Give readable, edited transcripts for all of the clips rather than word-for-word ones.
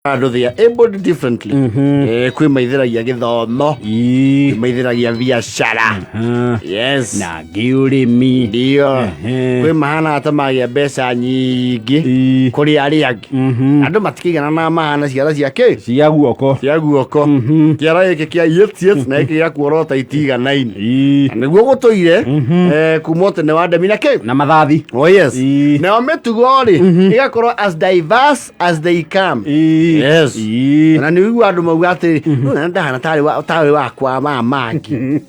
they are able differently. Kwi maithiragia githomo, kwi maithiragia biashara. Yes. Na giurimi. Ndio. Kwi mahana hata magia mbeca nyingi kuri ari angi. Andu matikigana na mahana ciara ciake. Cia guoko. Kiara giki kia yes na giki ya kuorota itiganaine. Niguo gutoire kuma tene wa ndemi na ke na mathathi. Oh yes. Na metugo ri igakorwo as diverse as they come. Yes. Na ni wigu andu mauga ati ndahana tari wa kwa mamangi.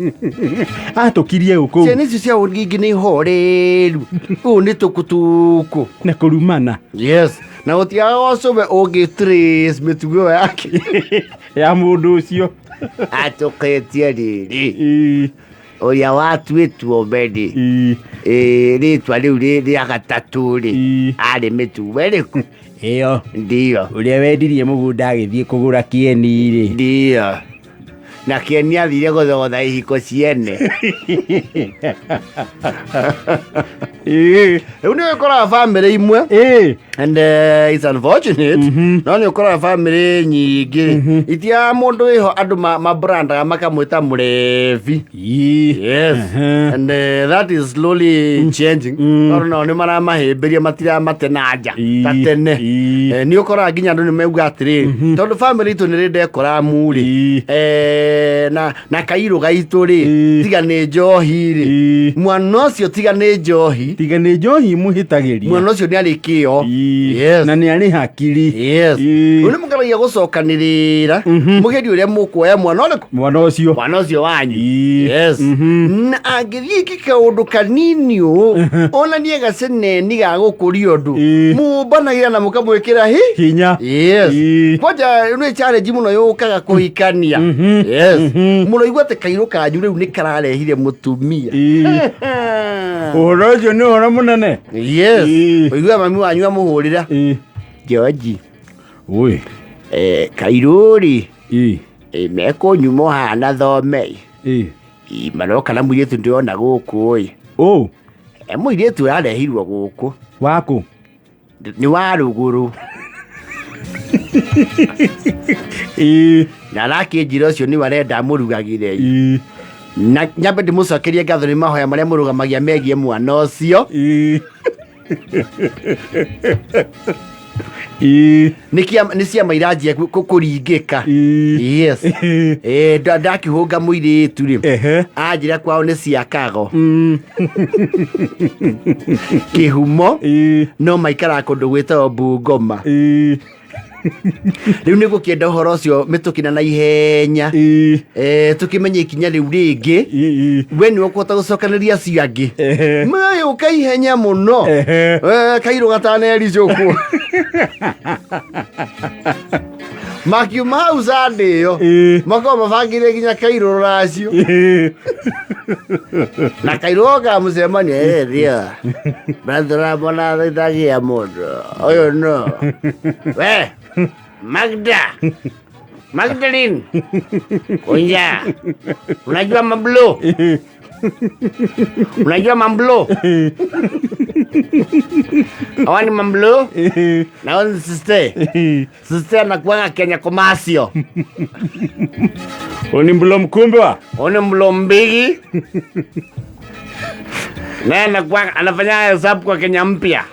Atukirie uko. Ciana icio cia ungingi ni horeru. U ni tukutuku na kurumana. Yes. Na utia osobe ogi trace mitugo yake ya mundu ucio atuketie riri. Oya watu wetu obedi. Ritwa riu ri agatatu ri ari mitugo eriku. Iyo ndio uria wendirie mugunda agithie kugura kieni ri. Ndio. Na kieni athire guthotha ihiko ciene. Ni ukora family imwe. And it's unfortunate. No ni ukora family nyingi. Itia mundu iho andu mabranda makamwita murevi. Yes. And that is slowly changing. No ni mara mahimbiria matira matenaja tatene. Ni ukora ginya andu ni meuga atiri tondu family tu ni rinde kora muri. Na Kairo gaitu ri tiga ni njohi ri mwana ucio tiga ni njohi muhitagiria mwana ucio ni ari kio. Yes. Na ni ari hakiri. Yes. Uni mugaragia gucokanirira mugedi uria mukuoya mwana ucio wanyu. Yes. Na angithii kaundu kanini ona ni gaceneni ga gukuria undu mubanagira na mukamwikira hinya. Yes. Kwaja ni challenge muno yukaga kuhikania. Yes. Muno igwate Kairo kanyu riu ni kararehire mutumia. Uhoro ucio ni uhoro munene. Yes. Oigua mami wanyu amuhurira. George. Oi. Kairo ri. Meko nyumo hana thome. Maroka na muiretu ndiona guku oi. Muiretu arehirwo guku. Waku. Ni wa ruguru. Na laki njira ucio ni warenda murugagire. Na nyambe ndimucokerie ngatho ni mahoya maria murugamagia megie mwana ucio. Ni ciama iranjia kuringika. Yes. Ndakihunga muiretu ri anjira kwao ni ciakago kihumo no maikara kundu gwitagwo Bungoma. Riu nigu kienda uhoro ucio mitukina na ihenya tukimenye ikinya riu ringi we ni ukwota gucokaniria ciangi mai ukaihenya muno Kairo gataneri cuku makiuma hau sandio mako mabangire ginya Kairo racio na Kairo ga mucemania ria brother bona thitagia mundu oyo no we Magdalene Onja unajua mamblo awani mamblo na on sister anakuwa Kenya Commercial. Oni mbulo mkumbwa oni mbulo mbigi na anakuwa anafanya hesabu kwa Kenya mpya.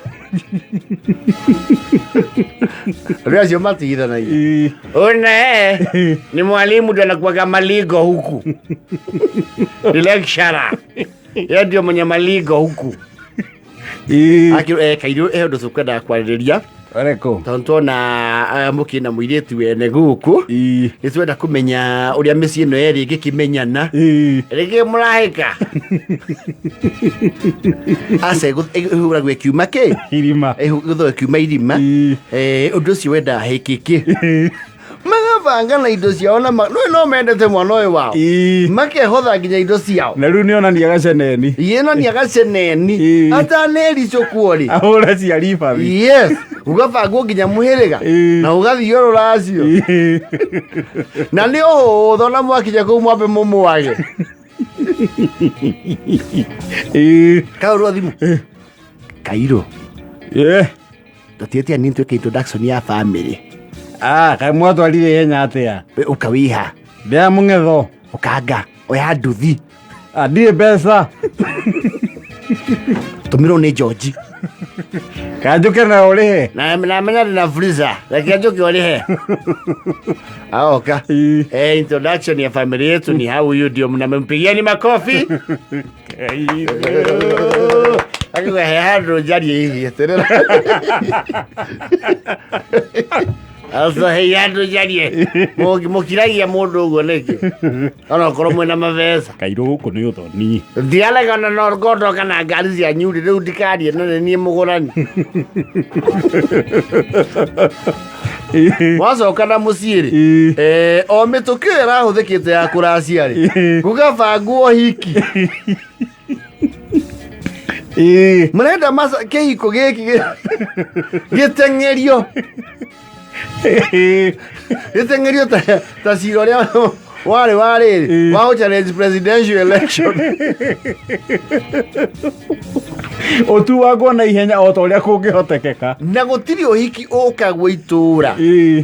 Ria matigitha na hiyo. Ona ni mwalimu ndio anakuwa maligo huku. Ni lecturer. Yeye ndio mwenye maligo huku. Kairo ndo sukada kwariria. Areko. Tonto na mukina muiretu wene guku. Nitwenda kumenya uria misi no eri gikimenyana. Rege murahika. Ase gura gwe kiuma ke. Irima. Gutho kiuma irima. Undu cio wenda hikiki. Magavanga na indo ciao na no mendete mwana uyu wao. Makehotha nginya indo ciao. Na riu nionania gaceneni. Yeno ni gaceneni. Ataneri cokuori. Ahora ciari babi. Yes. Ugabangwo nginya muhiriga na ugathioro racio. Na ni uhutho na mwakinya ku mwambe mumwage. Kauru thimu. Kairo. Tatiete ni ntweke introduction ya family. Kai mwato alire yenya atia. Ukawiha. Bea mungetho. Ukanga. Oya nduthi. Adie pesa. Tumiro ni George. Kajuke na ulihe. Na menya na freezer. Lakini ajuke ulihe. Aoka. Introduction ya familia yetu ni hau huyu ndio mnampigieni makofi. Akiwa hehadro jari hivi. Also hehadro jari. Mokiragia mundu uguo niki. Ona korwo mwena mavesa. Kairo guku ni uthoni. Ndialega na norgodo kana ngari cia nyuri riu ndikarie na ni mugurani. Wacoka na muciiri o mituki irahuthikite ya kuracia ri gugabangwo hiki murenda masa kihiko giki gitengerio ta cira uria wari wa challenge presidential election otu wagwo na ihenya o ta uria kungihotekeka na gutiri uhiki ukagwo itura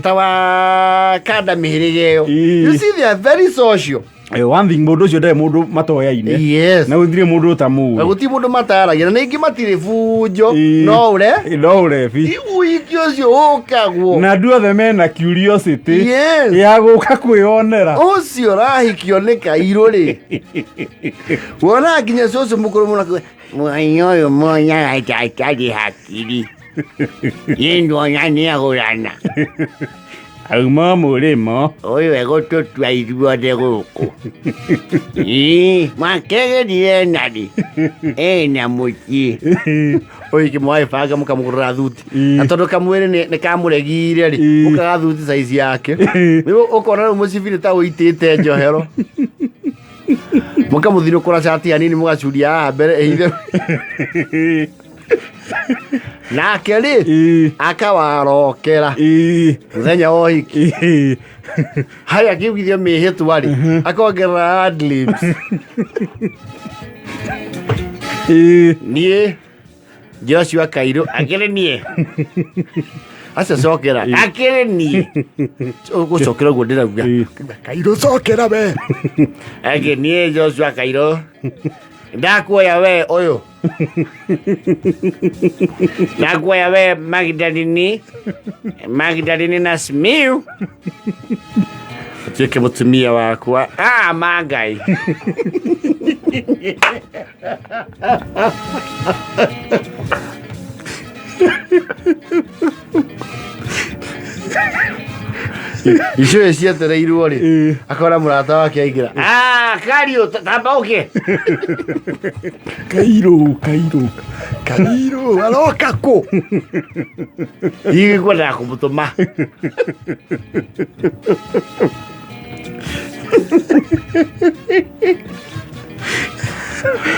ta wa kada mihirigeo. You see they are very social. One thing mundu ucio ndai mundu matoya-ine. Yes. Na guthire mundu utamu. Na guti mundu mataragira na ingi matire fujo no ure fi. Uhiki ucio ukagwo na ndu othe mena curiosity. Yes. Ya guka kwionera. Ucio rahikio ni Kairo ri. Wona nginya cucu mukuru muno mwanyo monya aitadi hakiri. Yendo nyani agurana. Auma murimo. Oyo ego twa iruode guku. Makege die nadi. Na muki. Oyo kimwai faga mukamugurira thuti. Atondo kamwere ne kamuregire ri. Ukaga thuti size yake. Nigo ukona umucibire ta uitite njohero. Mukamuthino kora chati anini mugacuria mbere eithe. Na keri akawarokera muthenya wa hiki hari akigithio mihitu wari akongerera adlibs nie Joshua Kairo akere nie asa sokera akere nie ugucokera guo ndiraguga Kairo sokera be ake nie Joshua Kairo ndakuoya we oyo nakuoya we Magdalene na Simiu tuike mutumia wakwa Mangai Icio cietereirwo ri akora murata wake aingira Kario tamba uke Kairo aloka ko igi kwenda kumutuma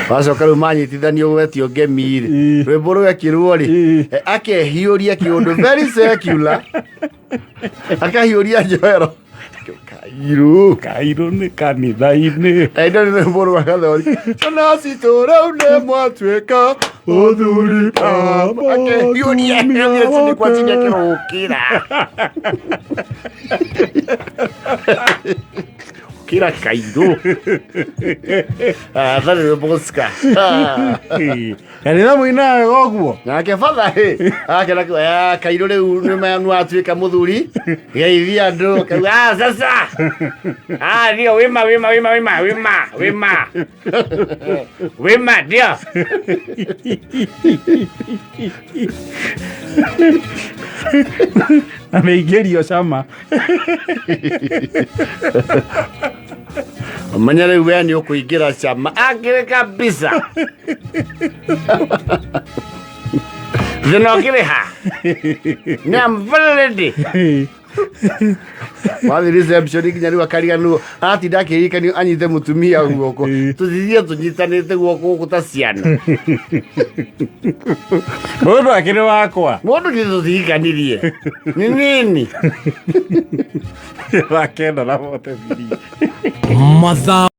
wacoka rĩu manyitithanio gwetio ngemi-rĩ rwĩmbo rwekirwo rĩ akehiũria kĩũndũ very secular akahiũria njoero Kairo nĩ kanitha-inĩ ĩndo nĩ rwĩmbo rwa gathori ona citũ rĩu nĩ mwatuĩka ũthuri baba akehiũria nĩ kwaciria kĩrũkĩra kira Kairo thani rwĩmboska kanitha mũinaga goguo nake batha akena Kairo rĩu nĩwatuĩka mũthuri geithia andũ kauga sasa ndio wima ndio ameigerio cama manya rĩu we nĩ ũkũingĩra cama akĩrĩ kabisa thĩna ũkĩrĩ ha nĩ am very ready wathi reception nginya rĩu akariganĩrwo atinda akĩririkanio anyite mũtumia guoko tũthithie tũnyitanĩte guoko gũkũ ta ciana mũndũ akĩrĩ wakwa mũndũ nĩ tũririkanirie nĩ nini wakenda na mote biria